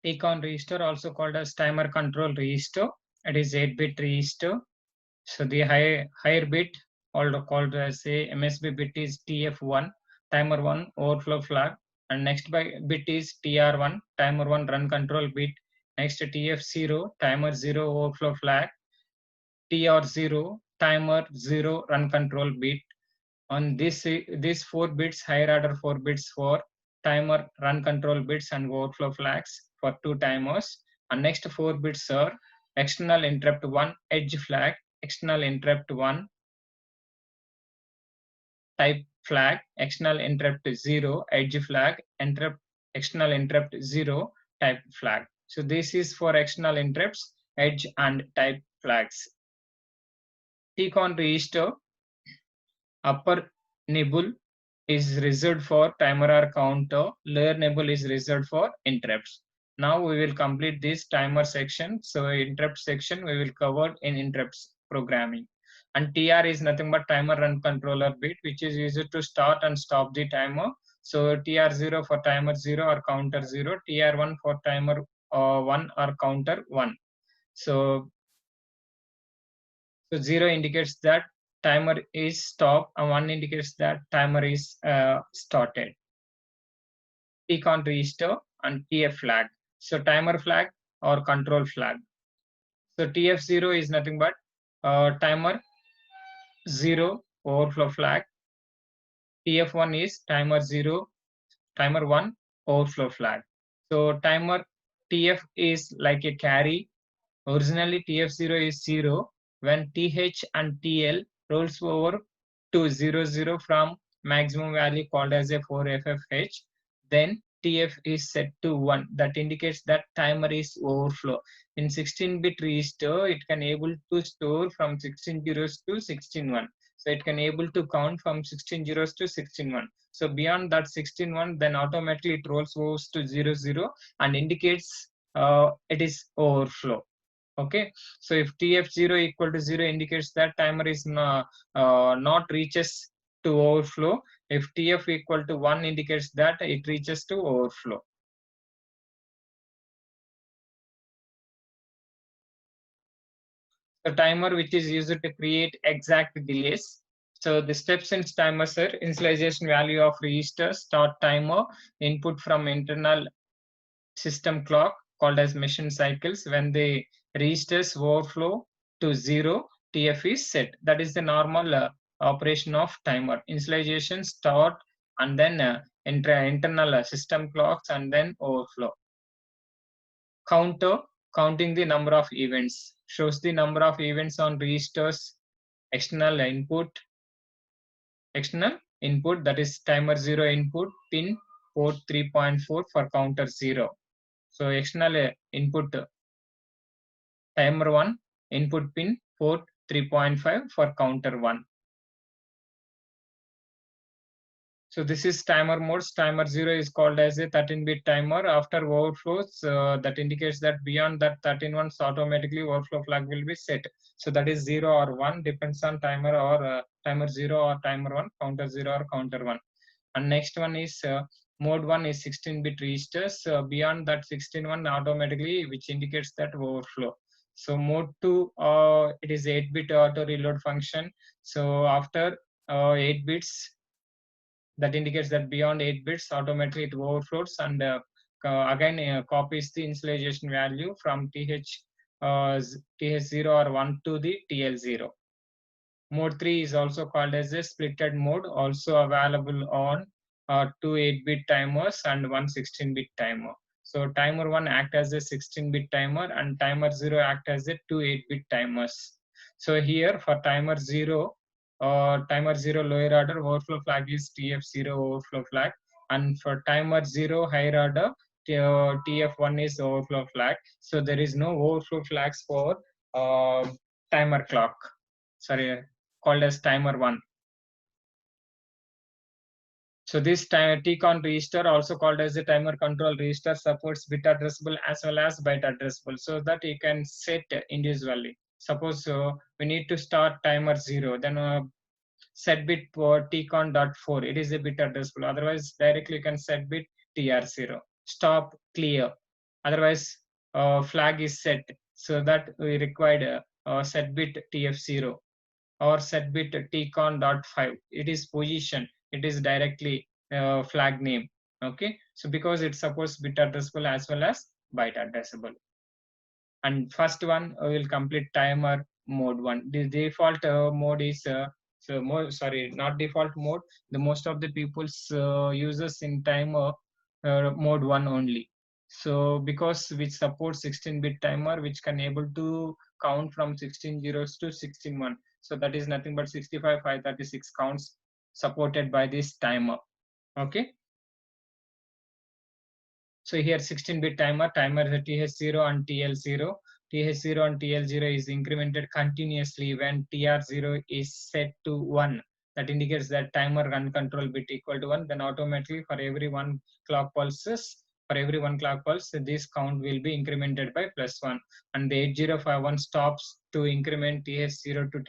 TCON register, also called as timer control register. It is 8-bit register. So the higher bit, also called as a MSB bit, is TF1, timer 1 overflow flag, and next bit is TR1, timer 1 run control bit. Next TF0, timer 0 overflow flag, TR0, timer 0 run control bit. On these 4 bits, higher order 4 bits for timer run control bits and overflow flags for 2 timers. And next 4 bits are external interrupt 1 edge flag, external interrupt 1 type flag, external interrupt 0 edge flag, external interrupt 0 type flag. So this is for external interrupts, edge and type flags. TCON register upper nibble is reserved for timer or counter, lower nibble is reserved for interrupts. Now we will complete this timer section. So interrupt section we will cover in interrupts programming. And TR is nothing but timer run controller bit, which is used to start and stop the timer. So TR0 for timer 0 or counter 0, TR1 for timer 1 or counter 1. So 0 indicates that timer is stopped and 1 indicates that timer is started. TCON register and TF flag. So timer flag or control flag. So TF0 is nothing but timer 0 overflow flag. TF1 is timer 0, timer 1 overflow flag. So timer TF is like a carry. Originally TF0 is 0. When TH and TL rolls over to 00 from maximum value called as a 4FFH, then TF is set to 1. That indicates that timer is overflow. In 16-bit register, it can able to store from 16 zeros to 16 1. So it can able to count from 16 zeros to 16 1. So beyond that 16 1, then automatically it rolls over to 00 and indicates it is overflow. Okay, so if TF0 equal to 0 indicates that timer is not reaches to overflow. If TF equal to 1 indicates that it reaches to overflow. The timer which is used to create exact delays. So the steps in timer are initialization value of register, start timer, input from internal system clock called as machine cycles. When the registers overflow to 0, TF is set. That is the normal operation of timer. Initialization, start, and then internal system clocks, and then overflow. Counter, counting the number of events, shows the number of events on registers. External input, that is timer 0 input pin port 3.4 for counter 0. So external input timer 1 input pin port 3.5 for counter 1. So this is timer modes. Timer 0 is called as a 13-bit timer. After overflows, that indicates that beyond that 13 ones, automatically overflow flag will be set. So that is 0 or 1, depends on timer or timer 0 or timer 1, counter 0 or counter 1. And next one is mode 1 is 16-bit registers. Beyond that 16 automatically, which indicates that overflow. So mode 2, it is 8-bit auto reload function. So after 8 bits, that indicates that beyond 8 bits, automatically it overflows and again copies the initialization value from TH0 or 1 to the TL0. Mode 3 is also called as a splitted mode, also available on 2 8-bit timers and 1 16-bit timer. So timer 1 act as a 16-bit timer and timer 0 act as a 2 8-bit timers. So here for timer 0 lower order overflow flag is TF0 overflow flag, and for timer 0 higher order TF1 is overflow flag. So there is no overflow flags for timer clock. Sorry, called as timer 1. So this TCON register, also called as the timer control register, supports bit addressable as well as byte addressable, so that you can set individually. Suppose we need to start timer 0, then set bit for TCON.4, it is a bit addressable. Otherwise, directly you can set bit TR0. Stop, clear, Otherwise, flag is set, so that we required set bit TF0 or set bit tcon.5. It is position, it is directly flag name. Okay, so because it supports bit addressable as well as byte addressable. And first one will complete timer mode 1. The default mode is not default mode. The most of the people's uses in timer mode 1 only. So because which supports 16-bit timer, which can able to count from 16 zeros to 16 1. So that is nothing but 65 536 counts supported by this timer. Okay. So here 16-bit timer TH0 and TL0. TH0 and TL0 is incremented continuously when TR0 is set to 1. That indicates that timer run control bit equal to 1. Then automatically for every one clock pulse, this count will be incremented by +1. And the 8051 stops to increment TH0 to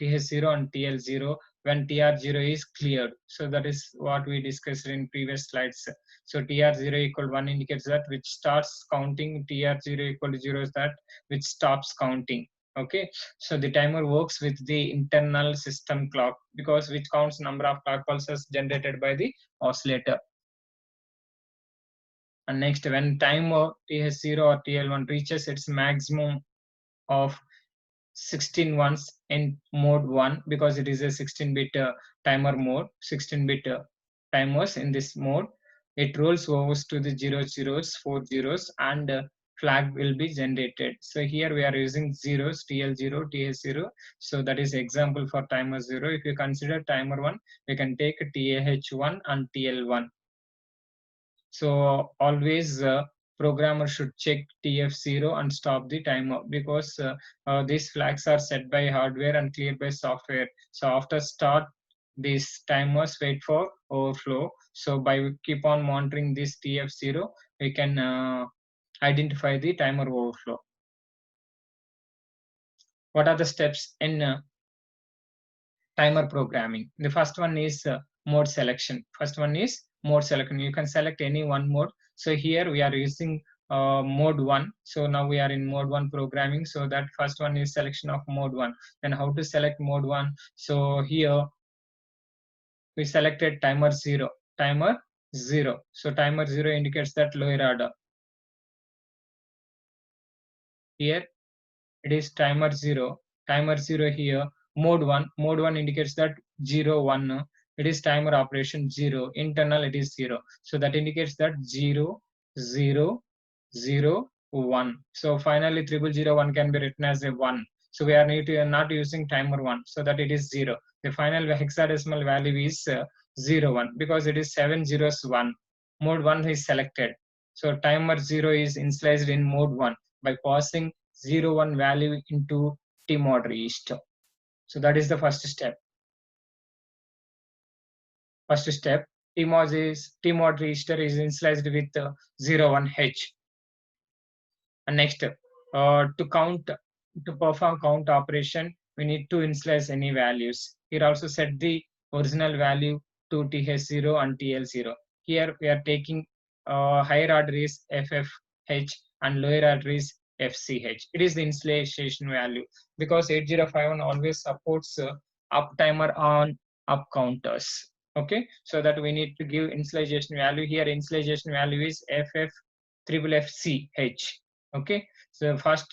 TH0 and TL0 when TR0 is cleared. So that is what we discussed in previous slides. So TR0 equal 1 indicates that which starts counting, TR0 equal to 0 is that which stops counting. Okay, so the timer works with the internal system clock because which counts number of clock pulses generated by the oscillator. And next, when timer TH0 or TL1 reaches its maximum of 16 ones in mode 1, because it is a 16-bit timer mode, 16-bit timers in this mode, it rolls over to the 0 zeros, 4 zeros, and flag will be generated. So here we are using zeros, TL0, TH0. So that is example for timer 0. If you consider timer 1, we can take TH1 and TL1. So always programmer should check TF0 and stop the timer, because these flags are set by hardware and cleared by software. So after start, these timers wait for overflow. So by keep on monitoring this TF0, we can identify the timer overflow. What are the steps in timer programming? The first one is mode selection. You can select any one mode. So here we are using mode 1. So now we are in mode 1 programming. So that first one is selection of mode 1. Then how to select mode 1? So here we selected timer 0. So timer 0 indicates that lower order. Here it is timer 0. Here mode 1 indicates that 0 1. It is timer operation 0. Internal it is 0. So that indicates that 0 0 0 1. So finally 0001 can be written as a 1. So we are not using timer 1, so that it is 0. The final hexadecimal value is 0 1 because it is 7 zeros 1. Mode 1 is selected. So timer 0 is initialized in mode 1 by passing 0 1 value into tmod register. So that is the first step. Tmod register is initialized with 01H. And next, to perform count operation, we need to initialize any values. Here also set the original value to TH0 and TL0. Here we are taking higher order is FFH and lower order is FCH. It is the initialization value because 8051 always supports up timer on up counters. Okay, so that we need to give initialization value. Here initialization value is FFFFCH. Okay, so first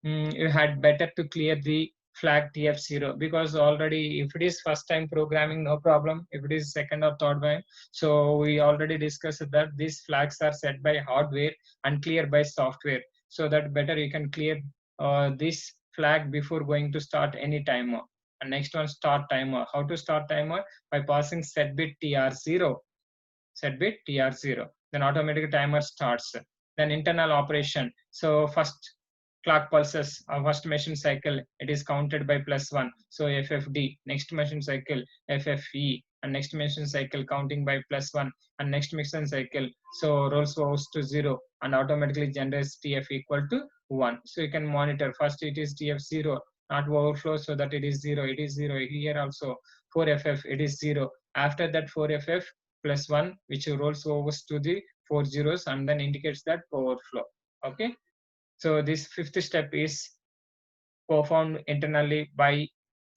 you had better to clear the flag TF0 because already if it is first time programming, no problem. If it is second or third time, so we already discussed that these flags are set by hardware and cleared by software. So that better you can clear this flag before going to start any timer. And next one, start timer. How to start timer? By passing set bit TR0. Then automatic timer starts. Then internal operation. So first clock pulses, first machine cycle, it is counted by +1. So FFD. Next machine cycle, FFE. And next machine cycle counting by +1. And next machine cycle, so rolls over to 0 and automatically generates TF equal to 1. So you can monitor. First it is TF0, not overflow, so that it is 0. It is 0. Here also 4FF, it is 0. After that 4FF +1, which rolls over to the 4 zeros and then indicates that overflow. Okay, so this fifth step is performed internally by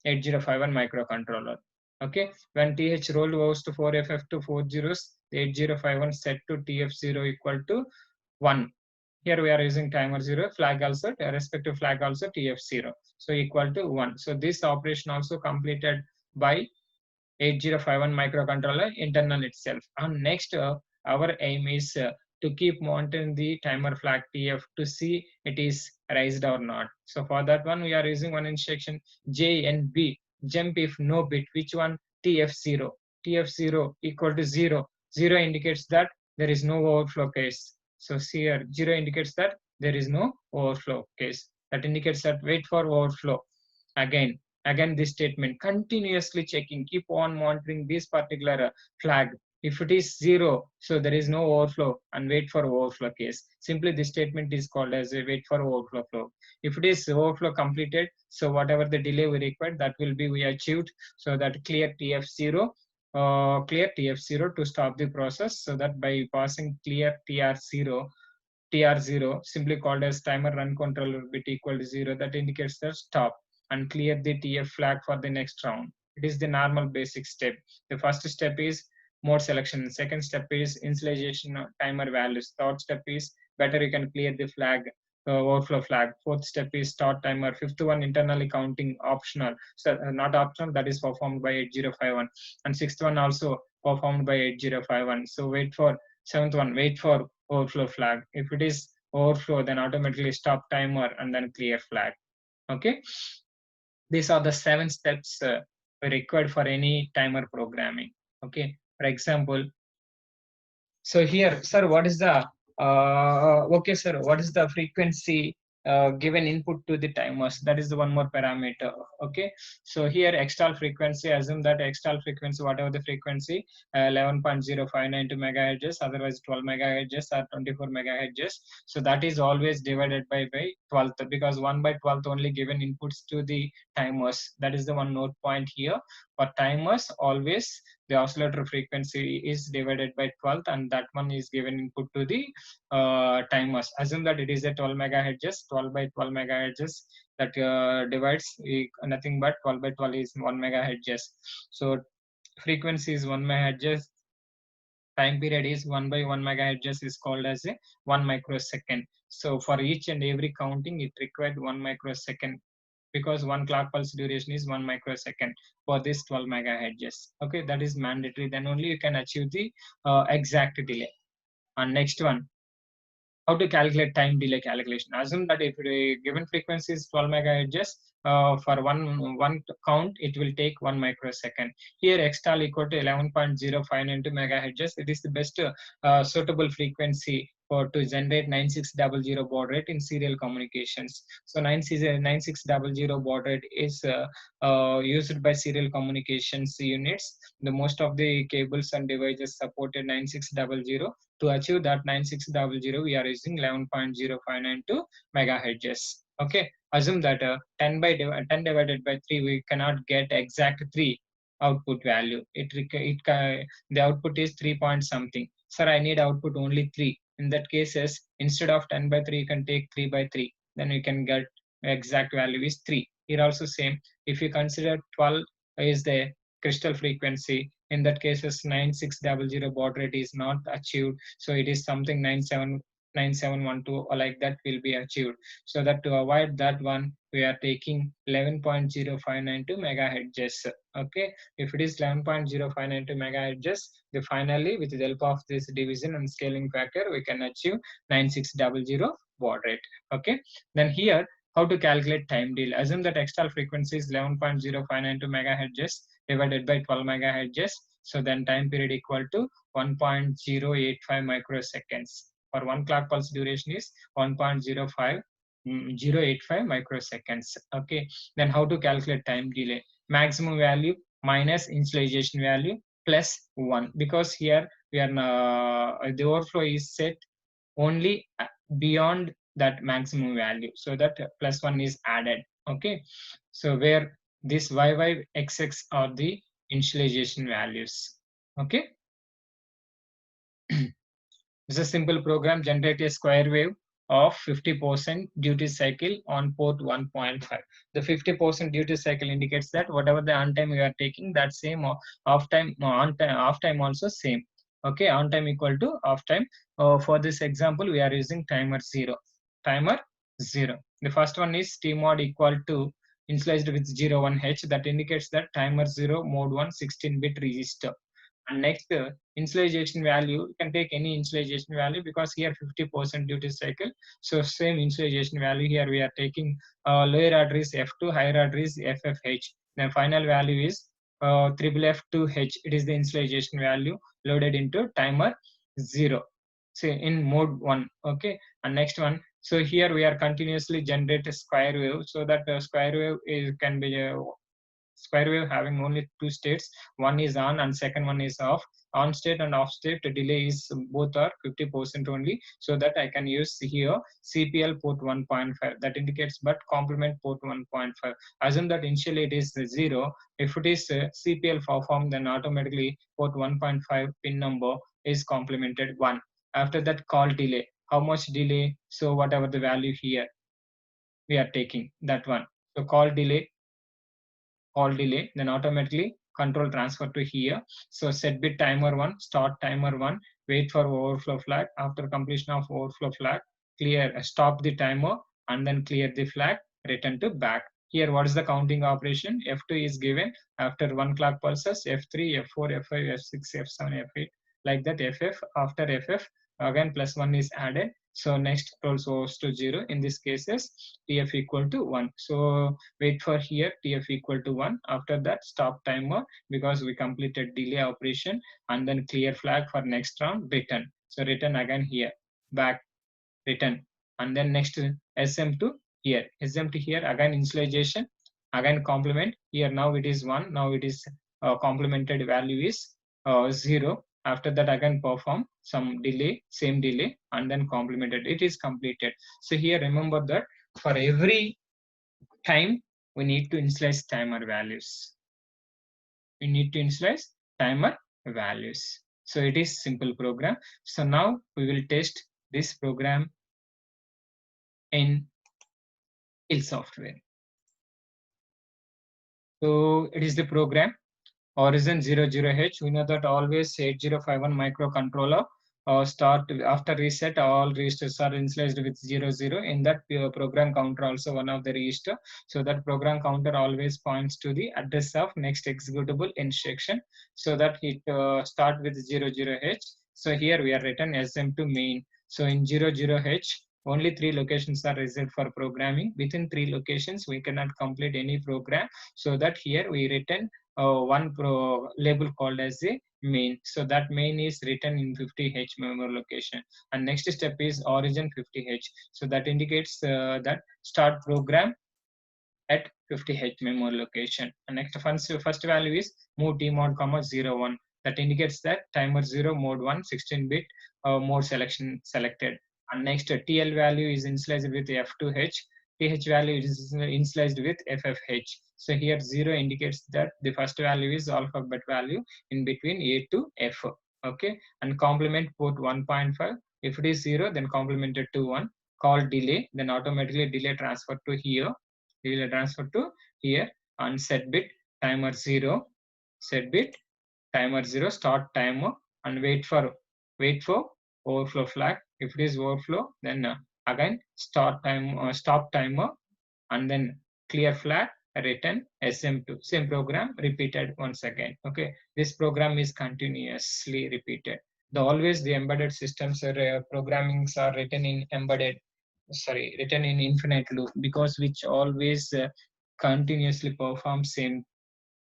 8051 microcontroller. Okay, when TH roll goes to 4FF to 4 zeros, the 8051 set to TF0 equal to 1. Here we are using timer 0, flag also, respective flag also TF0. So equal to 1. So this operation also completed by 8051 microcontroller internal itself. And next, our aim is to keep monitoring the timer flag TF to see it is raised or not. So for that one, we are using one instruction JNB, jump if no bit, which one? TF0. TF0 equal to 0. 0 indicates that there is no overflow case. So here 0 indicates that there is no overflow case. That indicates that wait for overflow. Again this statement, continuously checking, keep on monitoring this particular flag. If it is 0, so there is no overflow, and wait for overflow case. Simply this statement is called as a wait for overflow flow. If it is overflow completed, so whatever the delay we required, that will be we achieved. So that clear TF0, clear TF0 to stop the process. So that by passing clear TR0 simply called as timer run controller bit equal to 0, that indicates the stop, and clear the TF flag for the next round. It is the normal basic step. The first step is mode selection. Second step is initialization of timer values. Third step is better you can clear the flag, overflow flag. Fourth step is start timer. Fifth one, internally counting, optional. So not optional, that is performed by 8051. And sixth one also performed by 8051. So wait for seventh one, wait for overflow flag. If it is overflow, then automatically stop timer and then clear flag. Okay, these are the 7 steps required for any timer programming. Okay, for example, so here, sir, what is the okay, sir, what is the frequency given input to the timers? That is the one more parameter. Okay, so here external frequency, assume that external frequency, whatever the frequency, 11.0592 megahertz, otherwise 12 megahertz or 24 megahertz. So that is always divided by 12th, because 1 by 12th only given inputs to the timers. That is the one note point here. For timers, always the oscillator frequency is divided by 12th, and that one is given input to the timers. Assume that it is a 12 megahertz, 12 by 12 megahertz, that divides nothing but 12 by 12 is 1 megahertz. So frequency is 1 megahertz, time period is 1 by 1 megahertz is called as a 1 microsecond. So for each and every counting, it required 1 microsecond, because one clock pulse duration is 1 microsecond for this 12 megahertz. Okay, that is mandatory. Then only you can achieve the exact delay. And next one, how to calculate time delay calculation. Assume that if the given frequency is 12 megahertz, for one count, it will take 1 microsecond. Here, xtal equal to 11.059 megahertz. It is the best suitable frequency for to generate 9600 baud rate in serial communications. So 9600 baud rate is used by serial communications units. The most of the cables and devices supported 9600. To achieve that 9600, we are using 11.0592 megahertz. Okay, assume that 10 divided by 3, we cannot get exact 3 output value. The output is 3 point something. Sir, I need output only 3. In that cases, instead of 10 by 3, you can take 3 by 3. Then you can get exact value is 3. Here also same. If you consider 12 is the crystal frequency, in that cases 9600 baud rate is not achieved, so it is something 9712 or like that will be achieved. So that to avoid that one, we are taking 11.0592 megahertz. Okay, if it is 11.0592 megahertz, then finally with the help of this division and scaling factor, we can achieve 9600 baud rate. Okay, then here, how to calculate time delay. Assume that external frequency is 11.0592 megahertz divided by 12 megahertz. So then time period equal to 1.085 microseconds. For one clock pulse duration is 1.085 microseconds. Okay. Then how to calculate time delay? Maximum value minus initialization value plus 1. Because here we are the overflow is set only beyond that maximum value, so that plus 1 is added. Okay, so where this yy xx are the initialization values. Okay, this is a simple program. Generate a square wave of 50% duty cycle on port 1.5. The 50% duty cycle indicates that whatever the on time you are taking, that same off time, off time also same. Okay, on time equal to off time. For this example, we are using timer 0. Timer 0. The first one is tmod equal to initialized with 01h, that indicates that timer 0 mode 1 16-bit register. And next, initialization value, you can take any initialization value because here 50% duty cycle. So same initialization value here we are taking lower order is F2, higher order is FFH. Then final value is triple F2H. It is the initialization value loaded into timer 0. Say in mode 1. Okay. And next one. So here we are continuously generate a square wave, so that square wave can be square wave having only two states. One is on and second one is off. On state and off state delay is both are 50% only, so that I can use here CPL port 1.5, that indicates but complement port 1.5. Assume that initially it is 0. If it is CPL performed, then automatically port 1.5 pin number is complemented 1. After that, call delay. How much delay? So whatever the value here we are taking, that one. So call delay, then automatically control transfer to here. So set bit timer 1, start timer 1, wait for overflow flag. After completion of overflow flag, clear, stop the timer and then clear the flag, return to back. Here, what is the counting operation? F2 is given after 1 clock pulses, F3, F4, F5, F6, F7, F8, like that. FF, after FF, again +1 is added. So next control goes to 0. In this cases, TF equal to 1. So wait for here TF equal to 1. After that, stop timer because we completed delay operation, and then clear flag for next round, return. So return again here, back, return, and then next SM to here, SM to here, again initialization, again complement. Here now it is 1, now it is complemented value is 0. After that, again perform some delay, same delay, and then complemented. It is completed. So here remember that for every time we need to initialize timer values. We need to initialize timer values. So it is simple program. So now we will test this program in Hill software. So it is the program Horizon 00H. We know that always 8051 microcontroller start after reset, all registers are initialized with 00. In that program counter also one of the register. So that program counter always points to the address of next executable instruction, so that it start with 00H. So here we are written SM to main. So in 00H, only 3 locations are reserved for programming. Within 3 locations, we cannot complete any program. So that here we written one label called as a main. So that main is written in 50H memory location. And next step is origin 50H. So that indicates that start program at 50H memory location. And next first value is move tmod, 01. That indicates that timer 0 mode 1 16-bit mode selection selected. And next TL value is initialized with F2H. TH value is initialized with FFH. So here 0 indicates that the first value is alphabet value in between A to F. Okay, and complement port 1.5. If it is 0, then complemented to 1. Call delay, then automatically delay transfer to here. Delay transfer to here, and set bit timer 0. Set bit timer 0, start timer, and wait for overflow flag. If it is overflow, then again start time, stop timer, and then clear flag, return SM2. Same program repeated once again. Okay, this program is continuously repeated. Always the embedded systems programmings are written in written in infinite loop, because which always continuously perform same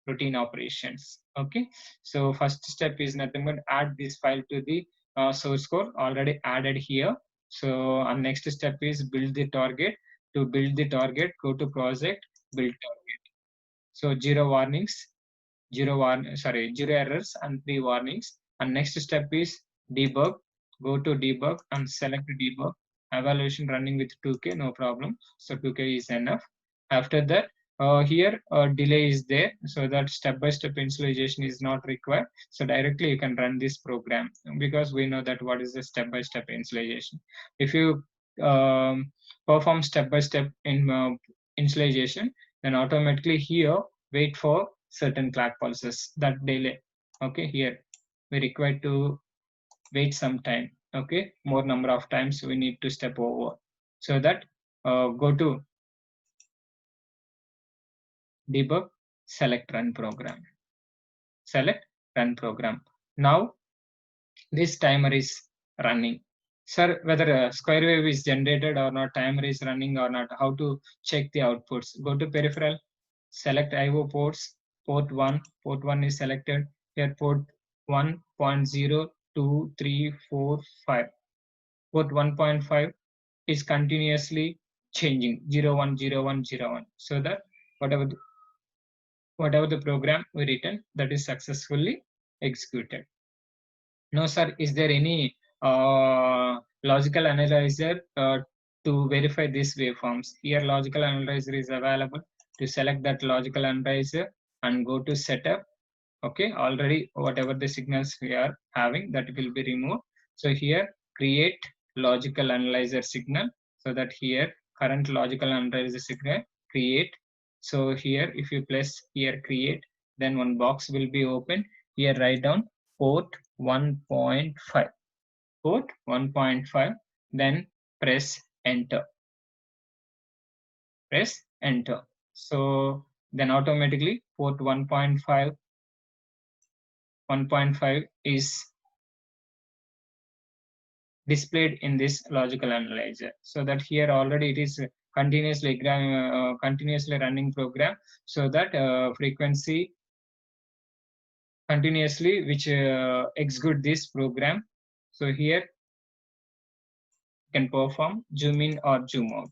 routine operations. Okay, so first step is nothing but add this file to the source code already added here. So our next step is build the target. To build the target, go to project, build target. So zero errors and 3 warnings. And next step is debug. Go to debug and select debug. Evaluation running with 2K, no problem. So 2K is enough. After that, here delay is there, so that step-by-step initialization is not required. So directly you can run this program, because we know that what is the step-by-step initialization. If you perform step-by-step in initialization, then automatically here wait for certain clock pulses that delay. Okay, here we require to wait some time. Okay, more number of times we need to step over, so that go to debug, select run program, select run program. Now this timer is running. Sir, whether a square wave is generated or not, timer is running or not, how to check the outputs? Go to peripheral, select IO ports, port 1 is selected. Here port 1.0, 2, 3, 4, 5. Port 1.5 is continuously changing 0, 1, 0, 1, 0, 1. So that whatever the program we written, that is successfully executed. No, sir. Is there any logical analyzer to verify these waveforms? Here, logical analyzer is available. To select that logical analyzer and go to setup. Okay, already whatever the signals we are having, that will be removed. So here, create logical analyzer signal. So that here, current logical analyzer signal, create. So here, if you press here create, then one box will be open. Here, write down port 1.5, port 1.5, then press enter, press enter. So then automatically port 1.5 is displayed in this logical analyzer. So that here already it is continuously running program, so that frequency continuously which execute this program. So here can perform zoom in or zoom out.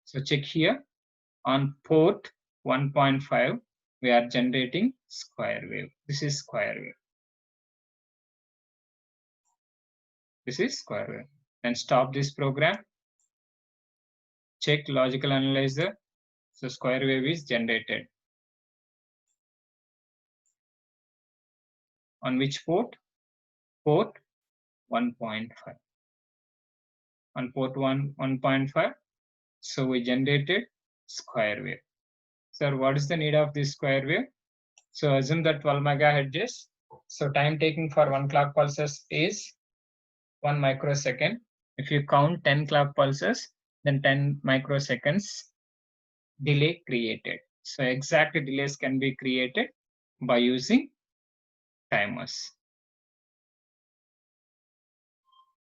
So check here on port 1.5 we are generating square wave. This is square wave. This is square wave. Then stop this program. Check logical analyzer. So square wave is generated. On which port? Port 1.5. On port 1.5. So we generated square wave. Sir, what is the need of this square wave? So assume that 12 megahertz. So time taking for 1 clock pulses is 1 microsecond. If you count 10 clock pulses, then 10 microseconds delay created. So exact delays can be created by using timers.